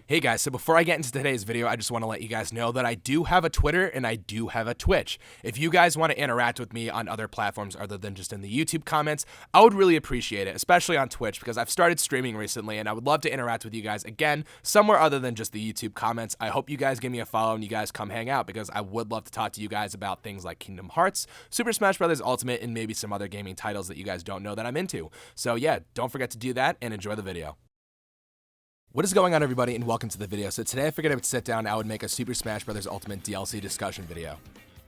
Hey guys, so before I get into today's video, I just want to let you guys know that I do have a Twitter and I do have a Twitch. If you guys want to interact with me on other platforms other than just in the YouTube comments, I would really appreciate it, especially on Twitch, because I've started streaming recently and I would love to interact with you guys again, somewhere other than just the YouTube comments. I hope you guys give me a follow and you guys come hang out, because I would love to talk to you guys about things like Kingdom Hearts, Super Smash Bros. Ultimate, and maybe some other gaming titles that you guys don't know that I'm into. So yeah, don't forget to do that and enjoy the video. What is going on, everybody, and welcome to the video. So today I figured I would sit down and I would make a Super Smash Bros. Ultimate DLC discussion video.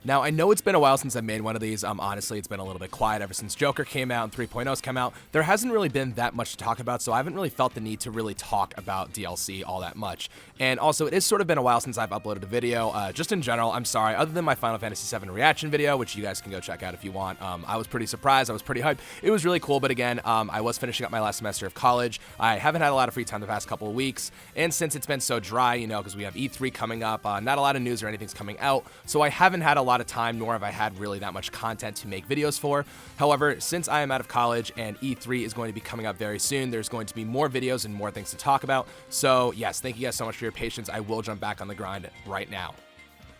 Now, I know it's been a while since I made one of these. Honestly, it's been a little bit quiet ever since Joker came out and 3.0's come out. There hasn't really been that much to talk about, so I haven't really felt the need to really talk about DLC all that much. And also, it has sort of been a while since I've uploaded a video. Just in general, I'm sorry. Other than my Final Fantasy VII reaction video, which you guys can go check out if you want, I was pretty surprised. I was pretty hyped. It was really cool, but again, I was finishing up my last semester of college. I haven't had a lot of free time the past couple of weeks, and since it's been so dry, you know, because we have E3 coming up, not a lot of news or anything's coming out, so I haven't had a lot of time, nor have I had really that much content to make videos for. However, since I am out of college and E3 is going to be coming up very soon, there's going to be more videos and more things to talk about. So yes, thank you guys so much for your patience. I will jump back on the grind right now.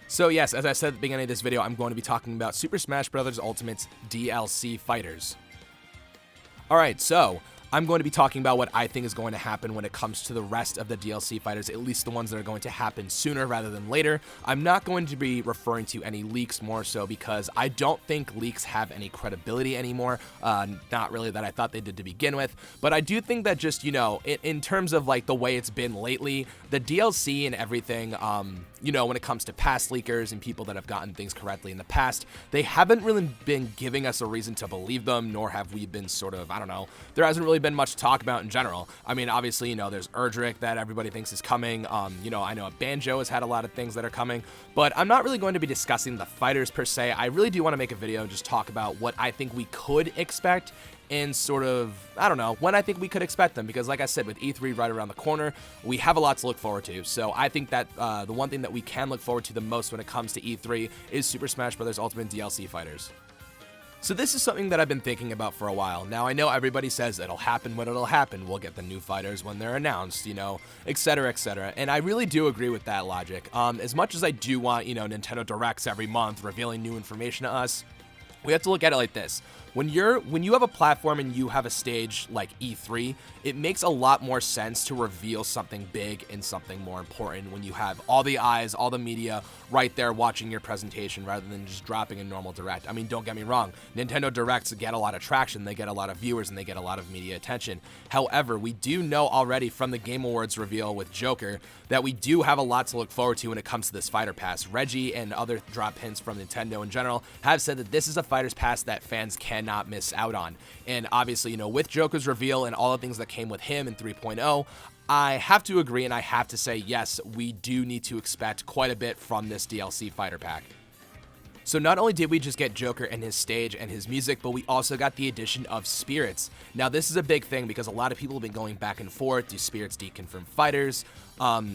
So yes, as I said at the beginning of this video, I'm going to be talking about Super Smash Bros. Ultimate's DLC fighters. Alright, so I'm going to be talking about what I think is going to happen when it comes to the rest of the DLC fighters, at least the ones that are going to happen sooner rather than later. I'm not going to be referring to any leaks, more so because I don't think leaks have any credibility anymore. Not really that I thought they did to begin with, but I do think that just, you know, in terms of like the way it's been lately, the DLC and everything, you know, when it comes to past leakers and people that have gotten things correctly in the past, they haven't really been giving us a reason to believe them, nor have we been sort of, I don't know, there hasn't really been much to talk about in general. I mean, obviously, you know, there's Erdrick that everybody thinks is coming. You know, I know Banjo has had a lot of things that are coming, but I'm not really going to be discussing the fighters per se. I really do want to make a video and just talk about what I think we could expect and sort of, I don't know, when I think we could expect them, because like I said, with E3 right around the corner, we have a lot to look forward to. So I think that the one thing that we can look forward to the most when it comes to E3 is Super Smash Bros. Ultimate DLC fighters. So this is something that I've been thinking about for a while. Now, I know everybody says it'll happen when it'll happen. We'll get the new fighters when they're announced, you know, etc., etc. And I really do agree with that logic. As much as I do want, you know, Nintendo Directs every month revealing new information to us, we have to look at it like this. When you have a platform and you have a stage like E3, it makes a lot more sense to reveal something big and something more important when you have all the eyes, all the media right there watching your presentation rather than just dropping a normal direct. I mean, don't get me wrong, Nintendo Directs get a lot of traction, they get a lot of viewers, and they get a lot of media attention. However, we do know already from the Game Awards reveal with Joker that we do have a lot to look forward to when it comes to this fighter pass. Reggie and other drop hints from Nintendo in general have said that this is a fighter's pass that fans cannot miss out on. And obviously, you know, with Joker's reveal and all the things that came with him in 3.0, I have to agree and I have to say, yes, we do need to expect quite a bit from this DLC fighter pack. So not only did we just get Joker and his stage and his music, but we also got the addition of Spirits. Now this is a big thing because a lot of people have been going back and forth. Do Spirits deconfirm fighters?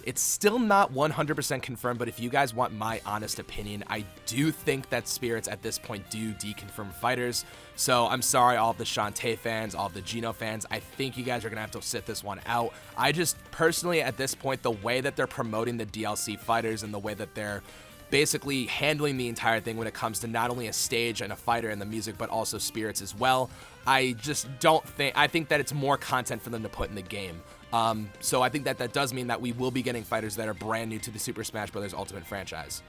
It's still not 100% confirmed, but if you guys want my honest opinion, I do think that Spirits at this point do deconfirm fighters. So I'm sorry, all of the Shantae fans, all of the Geno fans, I think you guys are going to have to sit this one out. I just personally, at this point, the way that they're promoting the DLC fighters and the way that they're basically handling the entire thing when it comes to not only a stage and a fighter and the music, but also Spirits as well, I just don't think, I think that it's more content for them to put in the game. So I think that that does mean that we will be getting fighters that are brand new to the Super Smash Bros. Ultimate franchise.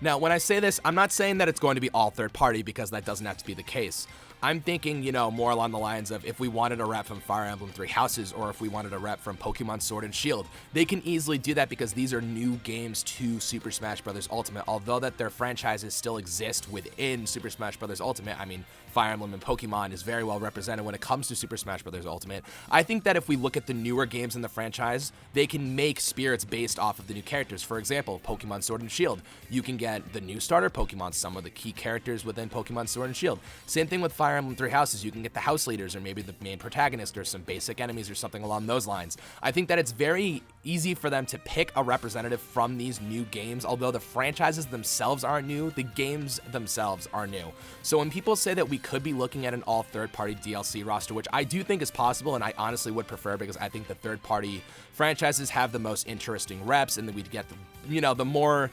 Now, when I say this, I'm not saying that it's going to be all third party, because that doesn't have to be the case. I'm thinking, you know, more along the lines of if we wanted a rep from Fire Emblem Three Houses, or if we wanted a rep from Pokemon Sword and Shield, they can easily do that because these are new games to Super Smash Bros. Ultimate. Although that their franchises still exist within Super Smash Bros. Ultimate, I mean, Fire Emblem and Pokemon is very well represented when it comes to Super Smash Bros. Ultimate. I think that if we look at the newer games in the franchise, they can make Spirits based off of the new characters. For example, Pokemon Sword and Shield. You can get the new starter Pokemon, some of the key characters within Pokemon Sword and Shield. Same thing with Fire Fire Emblem Three Houses, you can get the house leaders or maybe the main protagonist or some basic enemies or something along those lines. I think that it's very easy for them to pick a representative from these new games. Although the franchises themselves aren't new, the games themselves are new. So when people say that we could be looking at an all third-party DLC roster, which I do think is possible, and I honestly would prefer, because I think the third-party franchises have the most interesting reps, and then we'd get the more,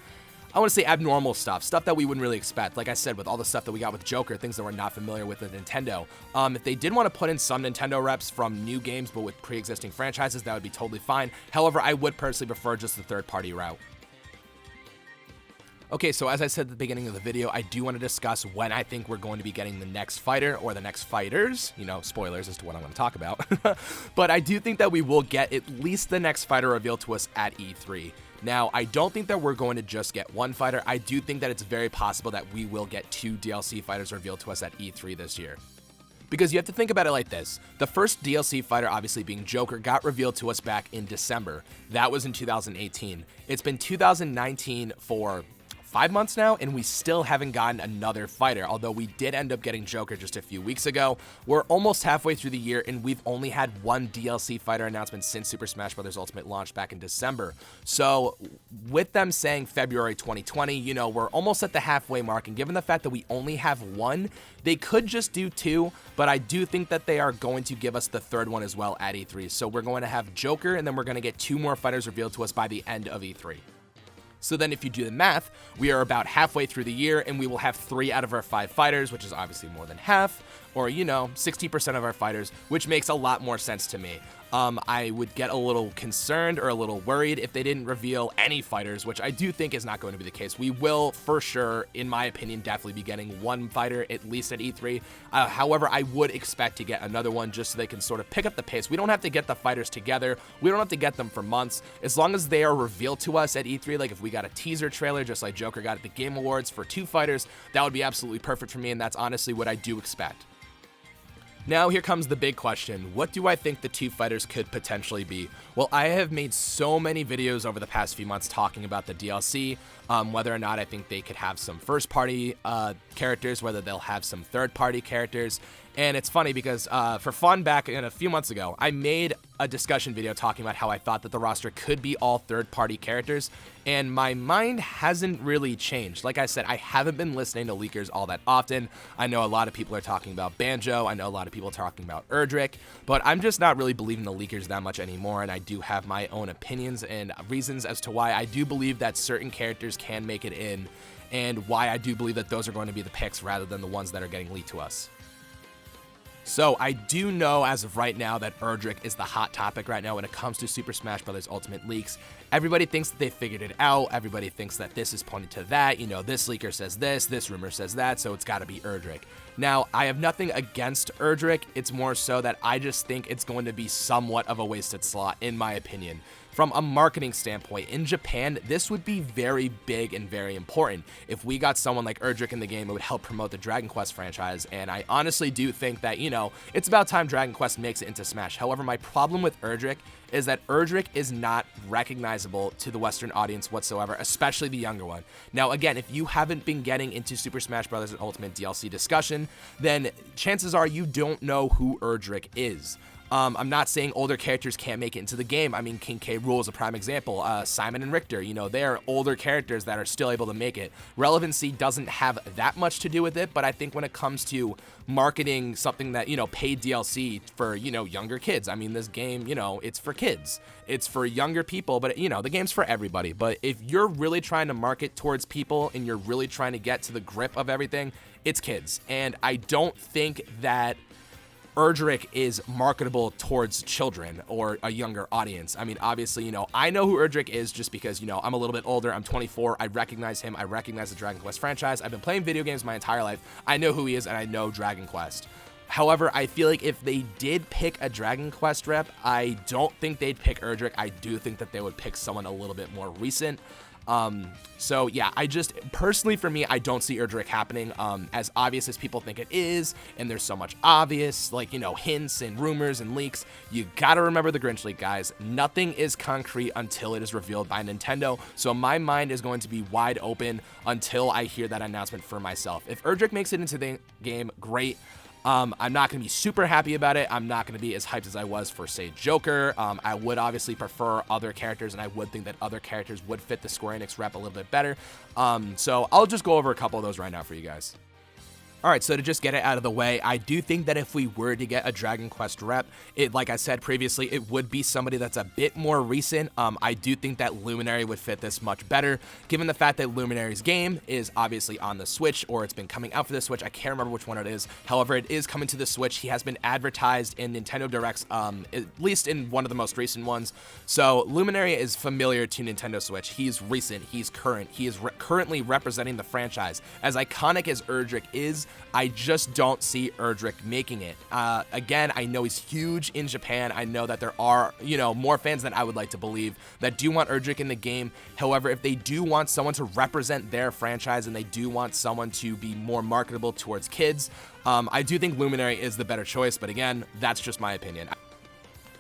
I want to say, abnormal stuff that we wouldn't really expect. Like I said, with all the stuff that we got with Joker, things that we're not familiar with Nintendo. If they did want to put in some Nintendo reps from new games, but with pre-existing franchises, that would be totally fine. However, I would personally prefer just the third-party route. Okay, so as I said at the beginning of the video, I do want to discuss when I think we're going to be getting the next fighter or the next fighters. Spoilers as to what I'm going to talk about. But I do think that we will get at least the next fighter revealed to us at E3. Now, I don't think that we're going to just get one fighter. I do think that it's very possible that we will get 2 DLC fighters revealed to us at E3 this year. Because you have to think about it like this. The first DLC fighter, obviously being Joker, got revealed to us back in December. That was in 2018. It's been 2019 for 5 months now, and we still haven't gotten another fighter, although we did end up getting Joker just a few weeks ago. We're almost halfway through the year, and we've only had one DLC fighter announcement since Super Smash Bros. Ultimate launched back in December. So with them saying February 2020, we're almost at the halfway mark, and given the fact that we only have one, they could just do 2, but I do think that they are going to give us the third one as well at E3. So we're going to have Joker, and then we're going to get 2 more fighters revealed to us by the end of E3. So then if you do the math, we are about halfway through the year, and we will have 3 out of our 5 fighters, which is obviously more than half, or 60% of our fighters, which makes a lot more sense to me. I would get a little concerned or a little worried if they didn't reveal any fighters, which I do think is not going to be the case. We will, for sure, in my opinion, definitely be getting one fighter, at least at E3. However, I would expect to get another one just so they can sort of pick up the pace. We don't have to get the fighters together. We don't have to get them for months. As long as they are revealed to us at E3, like if we got a teaser trailer, just like Joker got at the Game Awards for 2 fighters, that would be absolutely perfect for me, and that's honestly what I do expect. Now here comes the big question. What do I think the 2 fighters could potentially be? Well, I have made so many videos over the past few months talking about the DLC, whether or not I think they could have some first-party characters, whether they'll have some third-party characters. And it's funny because for fun, back in a few months ago, I made a discussion video talking about how I thought that the roster could be all third-party characters, and my mind hasn't really changed. Like I said, I haven't been listening to leakers all that often. I know a lot of people are talking about Banjo, I know a lot of people are talking about Erdrick, but I'm just not really believing the leakers that much anymore, and I do have my own opinions and reasons as to why I do believe that certain characters can make it in, and why I do believe that those are going to be the picks rather than the ones that are getting leaked to us. So I do know as of right now that Erdrick is the hot topic right now when it comes to Super Smash Bros. Ultimate leaks. Everybody thinks that they figured it out. Everybody thinks that this is pointing to that. This leaker says this rumor says that, so it's got to be Erdrick. Now, I have nothing against Erdrick. It's more so that I just think it's going to be somewhat of a wasted slot, in my opinion. From a marketing standpoint, in Japan, this would be very big and very important. If we got someone like Erdrick in the game, it would help promote the Dragon Quest franchise, and I honestly do think that, it's about time Dragon Quest makes it into Smash. However, my problem with Erdrick is that Erdrick is not recognizable to the Western audience whatsoever, especially the younger one. Now, again, if you haven't been getting into Super Smash Bros. Ultimate DLC discussion, then chances are you don't know who Erdrick is. I'm not saying older characters can't make it into the game. I mean, King K. Rool is a prime example. Simon and Richter, they are older characters that are still able to make it. Relevancy doesn't have that much to do with it, but I think when it comes to marketing something that, paid DLC for, younger kids. I mean, this game, it's for kids. It's for younger people, but, the game's for everybody. But if you're really trying to market towards people and you're really trying to get to the grip of everything, it's kids. And I don't think that Erdrick is marketable towards children or a younger audience. I mean, obviously, I know who Erdrick is just because, I'm a little bit older. I'm 24. I recognize him. I recognize the Dragon Quest franchise. I've been playing video games my entire life. I know who he is, and I know Dragon Quest. However, I feel like if they did pick a Dragon Quest rep, I don't think they'd pick Erdrick. I do think that they would pick someone a little bit more recent. So yeah, I just, personally for me, I don't see Erdrick happening, as obvious as people think it is, and there's so much obvious, hints and rumors and leaks. You gotta remember the Grinch leak, guys. Nothing is concrete until it is revealed by Nintendo, so my mind is going to be wide open until I hear that announcement for myself. If Erdrick makes it into the game, great. I'm not going to be super happy about it. I'm not going to be as hyped as I was for, say, Joker. I would obviously prefer other characters, and I would think that other characters would fit the Square Enix rep a little bit better. So I'll just go over a couple of those right now for you guys. Alright, so to just get it out of the way, I do think that if we were to get a Dragon Quest rep, like I said previously, it would be somebody that's a bit more recent. I do think that Luminary would fit this much better, given the fact that Luminary's game is obviously on the Switch, or it's been coming out for the Switch. I can't remember which one it is. However, it is coming to the Switch. He has been advertised in Nintendo Directs, at least in one of the most recent ones. So Luminary is familiar to Nintendo Switch. He's recent. He's current. He is currently representing the franchise. As iconic as Erdrick is, I just don't see Erdrick making it. Again, I know he's huge in Japan. I know that there are, more fans than I would like to believe that do want Erdrick in the game. However, if they do want someone to represent their franchise and they do want someone to be more marketable towards kids, I do think Luminary is the better choice, but again, that's just my opinion.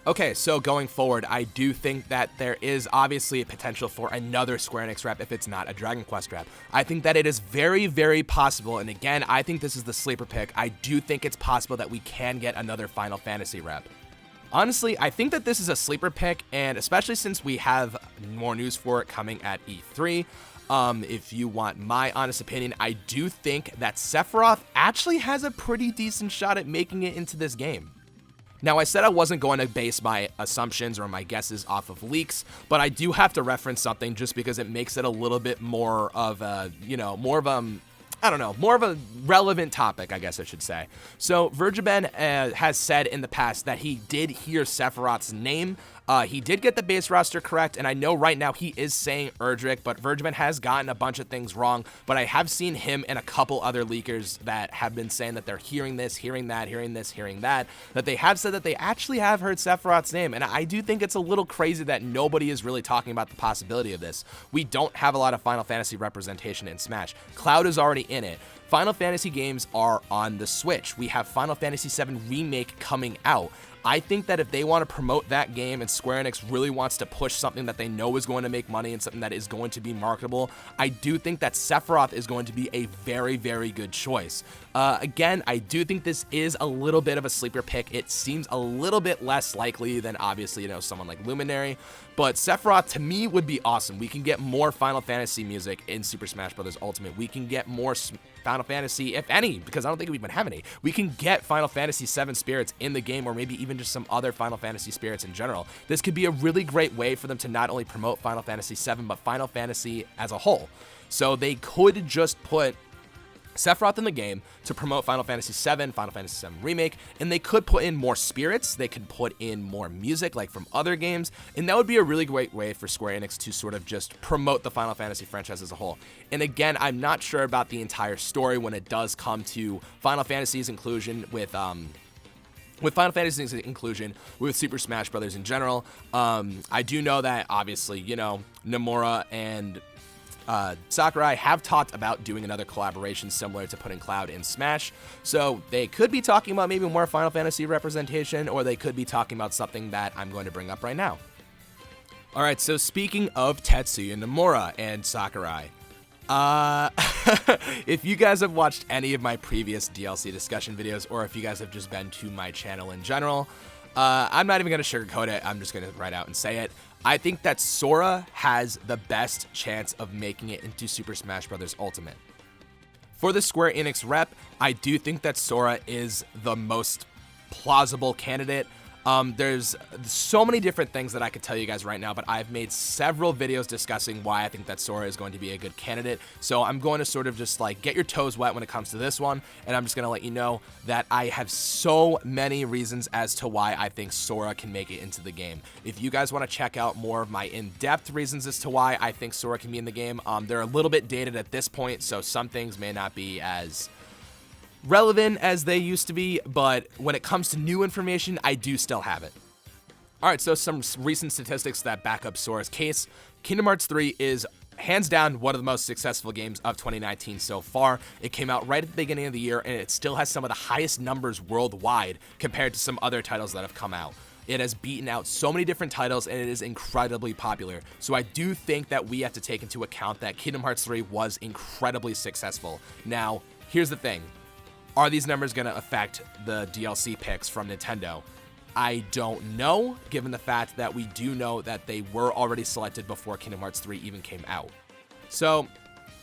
Okay, so going forward, I do think that there is obviously a potential for another Square Enix rep if it's not a Dragon Quest rep. I think that it is very, very possible, and again, I think this is the sleeper pick. I do think it's possible that we can get another Final Fantasy rep. Honestly, I think that this is a sleeper pick, and especially since we have more news for it coming at E3, if you want my honest opinion, I do think that Sephiroth actually has a pretty decent shot at making it into this game. Now, I said I wasn't going to base my assumptions or my guesses off of leaks, but I do have to reference something just because it makes it a little bit more of a, more of a relevant topic, I guess I should say. So, Vergeben has said in the past that he did hear Sephiroth's name. He did get the base roster correct, and I know right now he is saying Erdrick, but Vergeben has gotten a bunch of things wrong, but I have seen him and a couple other leakers that have been saying that they're hearing this, hearing that, hearing this, hearing that they have said that they actually have heard Sephiroth's name, and I do think it's a little crazy that nobody is really talking about the possibility of this. We don't have a lot of Final Fantasy representation in Smash. Cloud is already in it. Final Fantasy games are on the Switch. We have Final Fantasy VII Remake coming out. I think that if they want to promote that game and Square Enix really wants to push something that they know is going to make money and something that is going to be marketable, I do think that Sephiroth is going to be a very, very good choice. Again, I do think this is a little bit of a sleeper pick. It seems a little bit less likely than obviously, someone like Luminary, but Sephiroth to me would be awesome. We can get more Final Fantasy music in Super Smash Bros. Ultimate. We can get more Final Fantasy, if any, because I don't think we even have any. We can get Final Fantasy VII spirits in the game, or maybe even just some other Final Fantasy spirits in general. This could be a really great way for them to not only promote Final Fantasy VII, but Final Fantasy as a whole. So they could just put Sephiroth in the game to promote Final Fantasy VII, Final Fantasy VII Remake, and they could put in more spirits, they could put in more music like from other games, and that would be a really great way for Square Enix to sort of just promote the Final Fantasy franchise as a whole. And again, I'm not sure about the entire story when it does come to Final Fantasy's inclusion with Final Fantasy's inclusion with Super Smash Bros. In general. I do know that obviously, Nomura and Sakurai have talked about doing another collaboration similar to putting Cloud in Smash, so they could be talking about maybe more Final Fantasy representation, or they could be talking about something that I'm going to bring up right now. Alright, so speaking of Tetsuya Nomura and Sakurai, if you guys have watched any of my previous DLC discussion videos, or if you guys have just been to my channel in general, I'm not even going to sugarcoat it, I'm just going to right out and say it. I think that Sora has the best chance of making it into Super Smash Bros. Ultimate. For the Square Enix rep, I do think that Sora is the most plausible candidate. There's so many different things that I could tell you guys right now, but I've made several videos discussing why I think that Sora is going to be a good candidate. So I'm going to sort of just like get your toes wet when it comes to this one, and I'm just going to let you know that I have so many reasons as to why I think Sora can make it into the game. If you guys want to check out more of my in-depth reasons as to why I think Sora can be in the game, they're a little bit dated at this point, so some things may not be as relevant as they used to be, but when it comes to new information, I do still have it. Alright, so some recent statistics that back up Sora's case. Kingdom Hearts 3 is hands down one of the most successful games of 2019 so far. It came out right at the beginning of the year, and it still has some of the highest numbers worldwide compared to some other titles that have come out. It has beaten out so many different titles, and it is incredibly popular. So I do think that we have to take into account that Kingdom Hearts 3 was incredibly successful. Now, here's the thing. Are these numbers going to affect the DLC picks from Nintendo? I don't know, given the fact that we do know that they were already selected before Kingdom Hearts 3 even came out. So,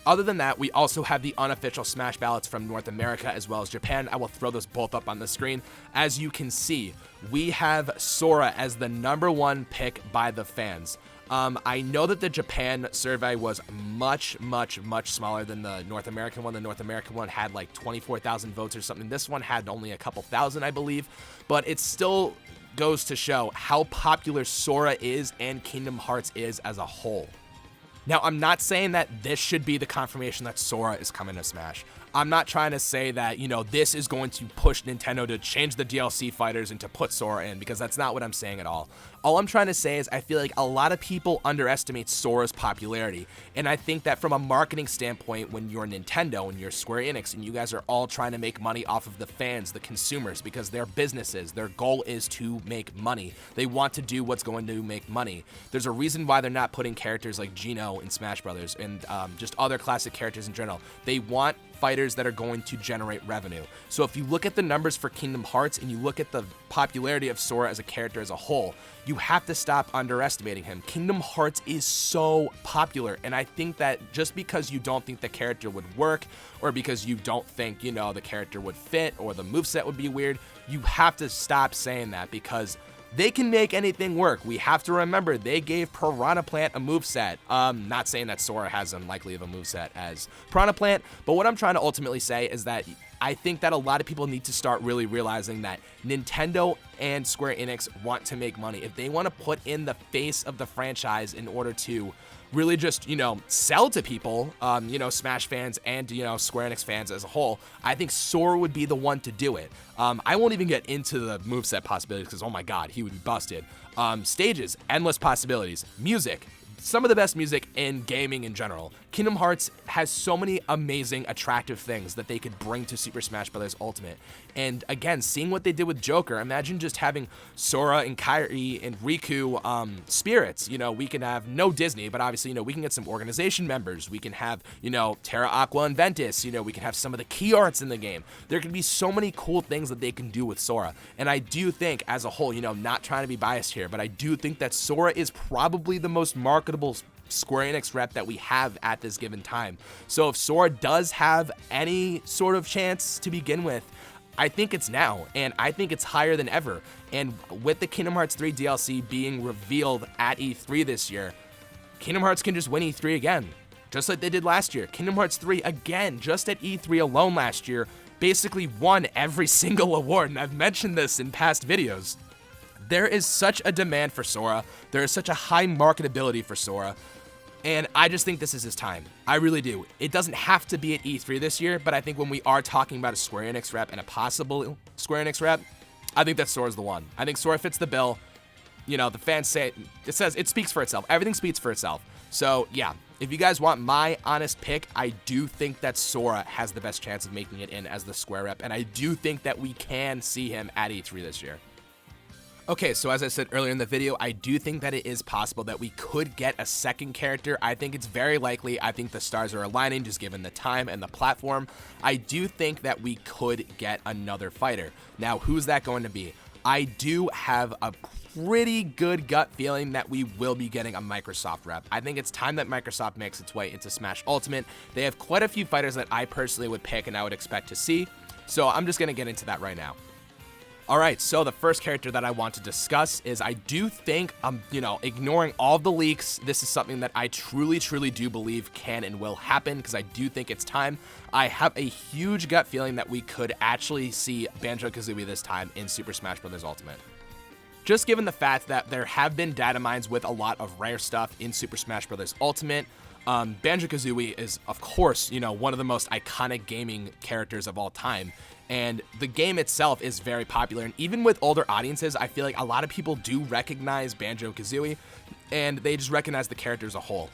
other than that, we also have the unofficial Smash ballots from North America as well as Japan. I will throw those both up on the screen. As you can see, we have Sora as the #1 pick by the fans. I know that the Japan survey was much smaller than the North American one. The North American one had like 24,000 votes or something. This one had only a couple thousand, I believe, but it still goes to show how popular Sora is and Kingdom Hearts is as a whole. Now, I'm not saying that this should be the confirmation that Sora is coming to Smash. I'm not trying to say that, this is going to push Nintendo to change the DLC fighters and to put Sora in, because that's not what I'm saying at all. All I'm trying to say is I feel like a lot of people underestimate Sora's popularity, and I think that from a marketing standpoint, when you're Nintendo and you're Square Enix and you guys are all trying to make money off of the fans, the consumers, because they're businesses, their goal is to make money. They want to do what's going to make money. There's a reason why they're not putting characters like Geno in Smash Brothers and just other classic characters in general. They want fighters that are going to generate revenue. So if you look at the numbers for Kingdom Hearts and you look at the popularity of Sora as a character as a whole, you have to stop underestimating him. Kingdom Hearts is so popular, and I think that just because you don't think the character would work, or because you don't think, the character would fit, or the moveset would be weird, you have to stop saying that, because they can make anything work. We have to remember they gave Piranha Plant a moveset. Not saying that Sora has unlikely of a moveset as Piranha Plant, but what I'm trying to ultimately say is that I think that a lot of people need to start really realizing that Nintendo and Square Enix want to make money. If they want to put in the face of the franchise in order to really just, sell to people, Smash fans and, Square Enix fans as a whole, I think Sora would be the one to do it. I won't even get into the moveset possibilities because, oh my god, he would be busted. Stages, endless possibilities. Music, some of the best music in gaming in general. Kingdom Hearts has so many amazing, attractive things that they could bring to Super Smash Bros. Ultimate. And again, seeing what they did with Joker, imagine just having Sora and Kairi and Riku spirits. We can have no Disney, but obviously, we can get some organization members. We can have, Terra, Aqua, and Ventus. We can have some of the key arts in the game. There can be so many cool things that they can do with Sora. And I do think, as a whole, not trying to be biased here, but I do think that Sora is probably the most marketable Square Enix rep that we have at this given time. So if Sora does have any sort of chance to begin with, I think it's now, and I think it's higher than ever. And with the Kingdom Hearts 3 DLC being revealed at E3 this year, Kingdom Hearts can just win E3 again, just like they did last year. Kingdom Hearts 3, again, just at E3 alone last year, basically won every single award, and I've mentioned this in past videos. There is such a demand for Sora, there is such a high marketability for Sora, and I just think this is his time. I really do. It doesn't have to be at E3 this year, but I think when we are talking about a Square Enix rep and a possible Square Enix rep, I think that Sora's the one. I think Sora fits the bill. The fans say it speaks for itself. Everything speaks for itself. So yeah, if you guys want my honest pick, I do think that Sora has the best chance of making it in as the Square rep, and I do think that we can see him at E3 this year. Okay, so as I said earlier in the video, I do think that it is possible that we could get a second character. I think it's very likely. I think the stars are aligning just given the time and the platform. I do think that we could get another fighter. Now, who's that going to be? I do have a pretty good gut feeling that we will be getting a Microsoft rep. I think it's time that Microsoft makes its way into Smash Ultimate. They have quite a few fighters that I personally would pick and I would expect to see. So I'm just going to get into that right now. Alright, so the first character that I want to discuss is I do think, ignoring all the leaks, this is something that I truly do believe can and will happen, because I do think it's time. I have a huge gut feeling that we could actually see Banjo and Kazooie this time in Super Smash Bros. Ultimate. Just given the fact that there have been data mines with a lot of rare stuff in Super Smash Bros. Ultimate, Banjo Kazooie is, of course, one of the most iconic gaming characters of all time. And the game itself is very popular, and even with older audiences, I feel like a lot of people do recognize Banjo Kazooie, and they just recognize the character as a whole.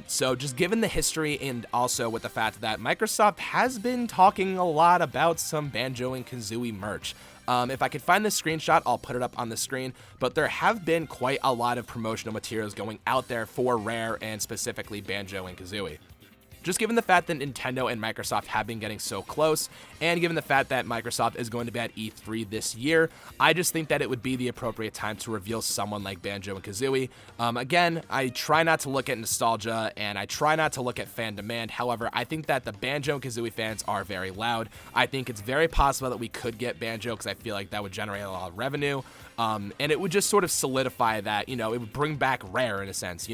So just given the history, and also with the fact that Microsoft has been talking a lot about some Banjo and Kazooie merch. If I could find this screenshot, I'll put it up on the screen, but there have been quite a lot of promotional materials going out there for Rare and specifically Banjo and Kazooie. just given the fact that Nintendo and Microsoft have been getting so close, and given the fact that Microsoft is going to be at E3 this year, I just think that it would be the appropriate time to reveal someone like Banjo and Kazooie. Again, I try not to look at nostalgia, and I try not to look at fan demand. However, I think that the Banjo and Kazooie fans are very loud. I think it's very possible that we could get Banjo, because I feel like that would generate a lot of revenue. And it would just sort of solidify that, it would bring back Rare in a sense.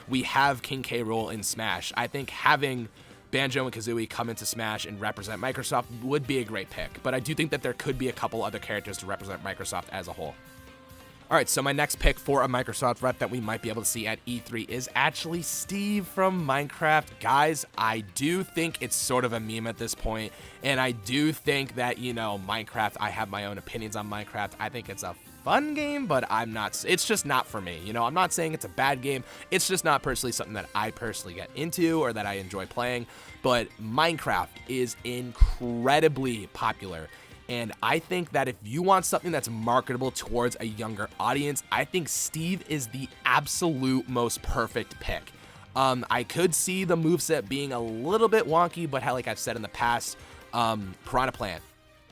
We have King K. Rool in Smash. I think having Banjo and Kazooie come into Smash and represent Microsoft would be a great pick, but I do think that there could be a couple other characters to represent Microsoft as a whole. Alright, so my next pick for a Microsoft rep that we might be able to see at E3 is actually Steve from Minecraft. Guys, I do think it's sort of a meme at this point, and I do think that, Minecraft, I have my own opinions on Minecraft. I think it's a fun game, but it's just not for me. I'm not saying it's a bad game. It's just not personally something that I personally get into or that I enjoy playing, but Minecraft is incredibly popular. And I think that if you want something that's marketable towards a younger audience, I think Steve is the absolute most perfect pick. I could see the moveset being a little bit wonky, but like I've said in the past, Piranha Plant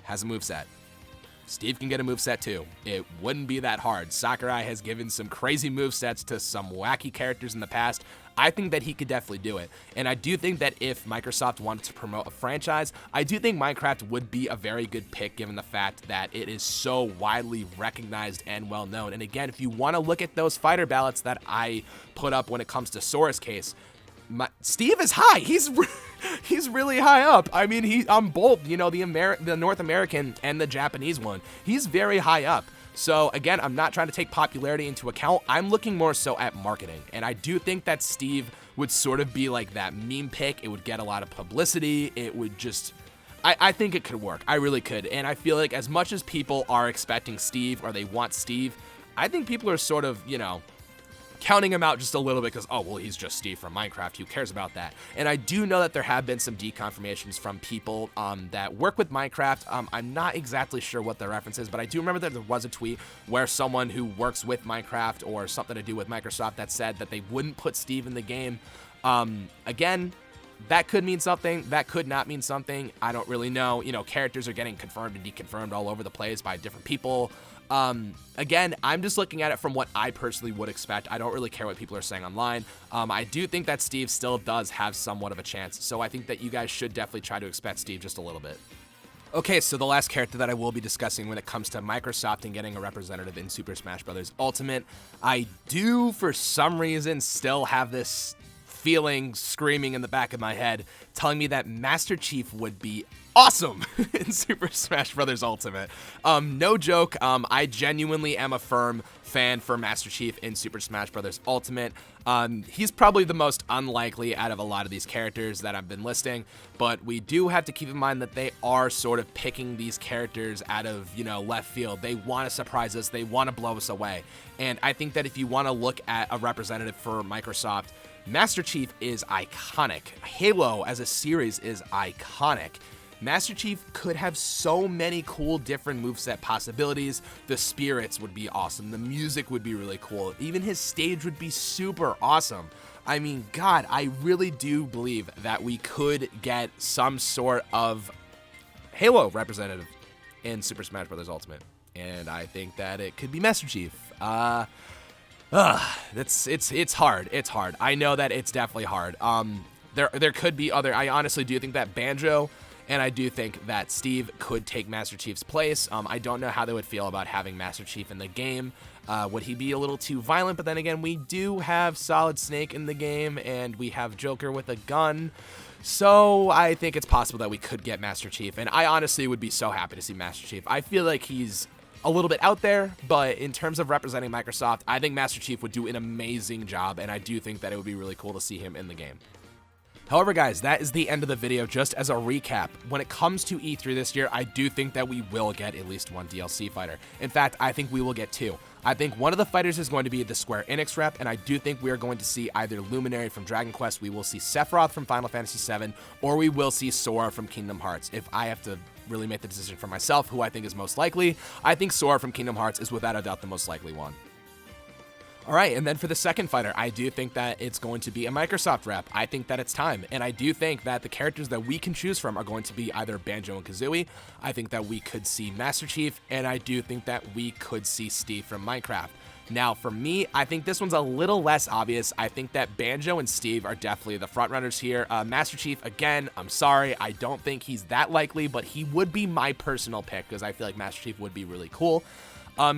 has a moveset. Steve can get a moveset too. It wouldn't be that hard. Sakurai has given some crazy movesets to some wacky characters in the past. I think that he could definitely do it. And I do think that if Microsoft wanted to promote a franchise, I do think Minecraft would be a very good pick given the fact that it is so widely recognized and well known. And again, if you want to look at those fighter ballots that I put up when it comes to Sora's case, Steve is high. He's really high up. I mean, he's on both, the North American and the Japanese one. He's very high up. So again, I'm not trying to take popularity into account. I'm looking more so at marketing. And I do think that Steve would sort of be like that meme pick. It would get a lot of publicity. It would just, I think it could work. I really could. And I feel like as much as people are expecting Steve or they want Steve, I think people are sort of, counting him out just a little bit because, oh, well, he's just Steve from Minecraft. Who cares about that? And I do know that there have been some deconfirmations from people that work with Minecraft. I'm not exactly sure what the reference is, but I do remember that there was a tweet where someone who works with Minecraft or something to do with Microsoft that said that they wouldn't put Steve in the game. Again, that could mean something. That could not mean something. I don't really know. Characters are getting confirmed and deconfirmed all over the place by different people. Again, I'm just looking at it from what I personally would expect. I don't really care what people are saying online. I do think that Steve still does have somewhat of a chance, so I think that you guys should definitely try to expect Steve just a little bit. Okay, so the last character that I will be discussing when it comes to Microsoft and getting a representative in Super Smash Bros. Ultimate, I do, for some reason, still have this feeling screaming in the back of my head telling me that Master Chief would be awesome in Super Smash Bros. Ultimate. No joke, I genuinely am a firm fan for Master Chief in Super Smash Bros. Ultimate. He's probably the most unlikely out of a lot of these characters that I've been listing, but we do have to keep in mind that they are sort of picking these characters out of, left field. They want to surprise us. They want to blow us away. And I think that if you want to look at a representative for Microsoft, Master Chief is iconic. Halo as a series is iconic. Master Chief could have so many cool different moveset possibilities. The spirits would be awesome. The music would be really cool. Even his stage would be super awesome. I mean, God, I really do believe that we could get some sort of Halo representative in Super Smash Bros. Ultimate. And I think that it could be Master Chief. It's hard. It's hard. I know that it's definitely hard. There could be other. I honestly do think that Banjo and I do think that Steve could take Master Chief's place. I don't know how they would feel about having Master Chief in the game. Would he be a little too violent? But then again, we do have Solid Snake in the game, and we have Joker with a gun. So I think it's possible that we could get Master Chief, and I honestly would be so happy to see Master Chief. I feel like he's a little bit out there, but in terms of representing Microsoft, I think Master Chief would do an amazing job, and I do think that it would be really cool to see him in the game. However, guys, that is the end of the video. Just as a recap, when it comes to E3 this year, I do think that we will get at least one DLC fighter. In fact, I think we will get two. I think one of the fighters is going to be the Square Enix rep, and I do think we are going to see either Luminary from Dragon Quest, we will see Sephiroth from Final Fantasy VII, or we will see Sora from Kingdom Hearts. If I have to really make the decision for myself, who I think is most likely, I think Sora from Kingdom Hearts is without a doubt the most likely one. All right, and then for the second fighter, I do think that it's going to be a Microsoft rep. I think that it's time, and I do think that the characters that we can choose from are going to be either Banjo and Kazooie. I think that we could see Master Chief, and I do think that we could see Steve from Minecraft. Now, for me, I think this one's a little less obvious. I think that Banjo and Steve are definitely the frontrunners here. Master Chief, again, I'm sorry, I don't think he's that likely, but he would be my personal pick because I feel like Master Chief would be really cool.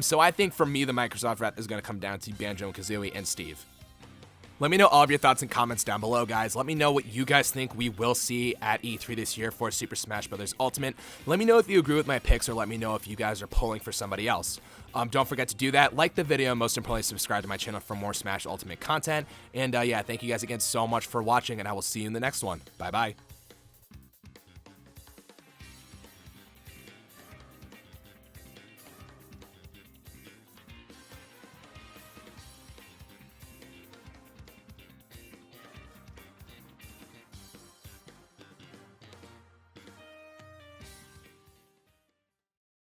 So I think for me, the Microsoft rep is going to come down to Banjo and Kazooie and Steve. Let me know all of your thoughts and comments down below, guys. Let me know what you guys think we will see at E3 this year for Super Smash Bros. Ultimate. Let me know if you agree with my picks, or let me know if you guys are pulling for somebody else. Don't forget to do that. Like the video, most importantly, subscribe to my channel for more Smash Ultimate content. And yeah, thank you guys again so much for watching, and I will see you in the next one. Bye-bye.